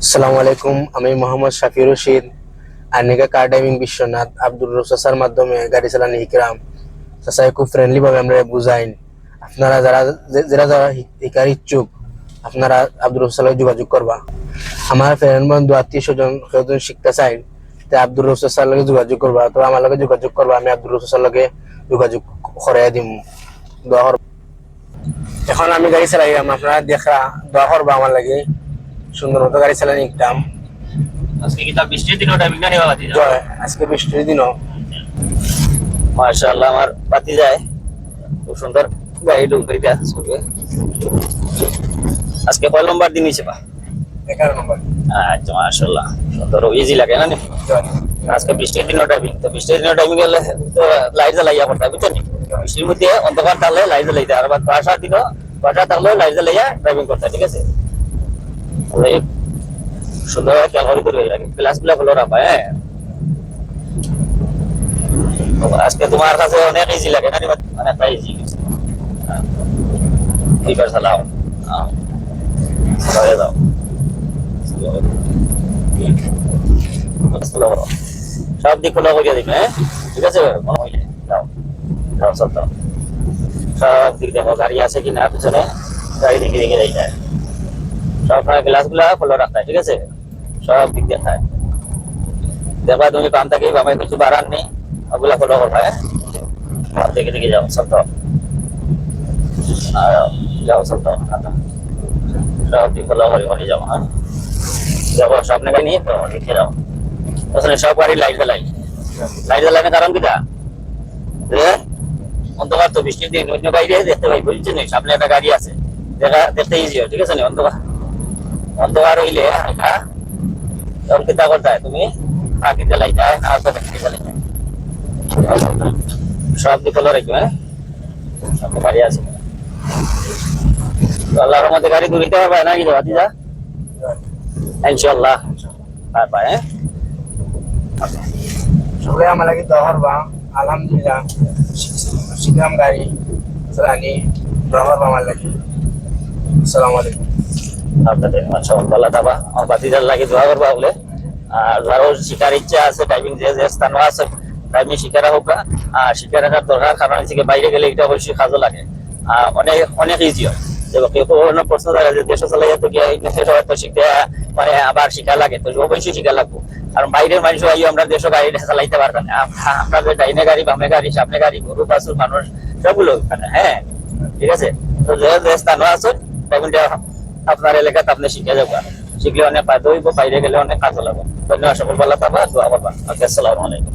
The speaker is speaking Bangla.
আসসালামু আলাইকুম, আমি মোহাম্মদ শাফি রশিদ। আর্নিকা কার ড্রাইভিং বিশ্বনাথ আব্দুর রব চাচার মাধ্যমে গাড়ি চালানো শিখলাম। চাচাই খুব ফ্রেন্ডলি ভাবে আমরা বুঝাইন। আপনারা যারা যারা যারা শিকার ইচ্ছুক, আপনারা আব্দুর রব চাচার যোগাযোগ করবা। আমার ফ্রেন্ড বন্ধু আত্মীয় স্বজন কেউ শিখতে চাই, তে আব্দুর রব চাচার লগে যোগাযোগ করবা। তো আমার লগে যোগাযোগ করবা, আমি আব্দুর রব চাচার লগে যোগাযোগ করাই দিম। দোয়া করবা। এখন আমি গাড়ি চালাইলাম, আপনারা দেখা দোয়া করবা আমার লাগে। সুন্দর মতো গাড়ি চালানি শিখতাম। আজকে কি তা বৃষ্টির দিনও ড্রাইভিং না নেওয়া বাতি জয়, আজকে বৃষ্টির দিনও মাশাআল্লাহ আমার বাতি যায় খুব সুন্দর গাড়ি ডুবরিটা আজকে আজকে কয় নম্বর দিন হইছে বা 11 নম্বর। আচ্ছা মাশাআল্লাহ সুন্দর ইজি লাগে না জয়, আজকে বৃষ্টির দিনও ড্রাইভিং তো বৃষ্টির দিনও ড্রাইভিং গেলে তো লাইট জ্বালাইয়া করতে হবে বুঝছেন বৃষ্টির মধ্যে অন্ধকার থাকলে লাইট জ্বালাইতে আর বাসা দিনও বাসা থাকলে লাইট জ্বালাইয়া ড্রাইভিং করতে ঠিক আছে সুন্দর ক্যালকুলেট করে লাগে ক্লাসগুলো ভালো রাখা হ্যাঁ আজকে তোমার কাছে অনেক ইজি লাগে না অনেকটা ইজি এইবার চালাও চালাই দাও সব দিক খোলা করিয়া দিবে হ্যাঁ ঠিক আছে যাও যাও সব দাও সব দিক দেখো গাড়ি আছে কিনা পিছনে গাড়ি দিকে দিকে যাই যায় সব গ্লাসগুলা খোলা রাখতে ঠিক আছে সব দিক দেখায় দেখবা তুমি পাম থেকে বামে কিছু বাড়ান নেই ওগুলা খোলা করবা হ্যাঁ দেখে দেখে যাও সব যাও সব সব দিক খোলা করে করে যাও হ্যাঁ যাবো সামনে গাড়ি নিয়ে তো লিখে যাও আসলে সব গাড়ি লাইট জ্বালানোর কারণ কিটা অন্ধকার তো বৃষ্টির দিন অন্য বাইরে দেখতে পাই বুঝছেন সামনে একটা গাড়ি আছে দেখতে ইজি হয় ঠিক আছে না অন্ধকার হইলে তখন চিন্তা করতে হয় তুমি আগে জ্বালাই যায় আর তো জ্বালাই যায় সব দিক খোলা রাখবে হ্যাঁ সামনে গাড়ি আছে আল্লাহর মধ্যে গাড়ি দূরিতে হবে না কি বাতি যা ইনশাআল্লাহ পায় হ্যাঁ সবাই আমার লাগে দোয়া করবা। আলহামদুলিল্লাহ শিখলাম গাড়ি চালানি। দোয়া করবা আমার লাগে। আসসালামু আলাইকুম। আপনাদের মাশাআল্লাহ তাবা আমার বাতিদার লাগে দোয়া করবা বলে আর যারও শিকার ইচ্ছা আছে ড্রাইভিং যে স্থান আছে ড্রাইভিং শিকারা হোক আর শিকার রাখার দরকার কারণ থেকে বাইরে গেলে এটা অবশ্যই কাজও লাগে অনেক অনেক ইজি হয় কেউ কোনো প্রশ্ন থাকে যে দেশ চালাই তো গিয়ে তো শিখতে মানে আবার শিখা লাগে তো অবশ্যই শিখা লাগবো কারণ বাইরের মানুষ আইও আমরা দেশে গাড়ি চালাইতে পারবেন না আমরা যে ডাইনে গাড়ি বামে গাড়ি সামনে গাড়ি গরু বাছুর মানুষ সবগুলো ওখানে হ্যাঁ ঠিক আছে তো যে স্থান আছে ড্রাইভিংটা আপনার এলাকাতে আপনি শিখে যাবেন শিখলে অনেক ফায়দা হইব বাইরে গেলে অনেক কাজও লাগবে ধন্যবাদ সকল ভালো থাকবা দোয়া করবা আসসালামু আলাইকুম।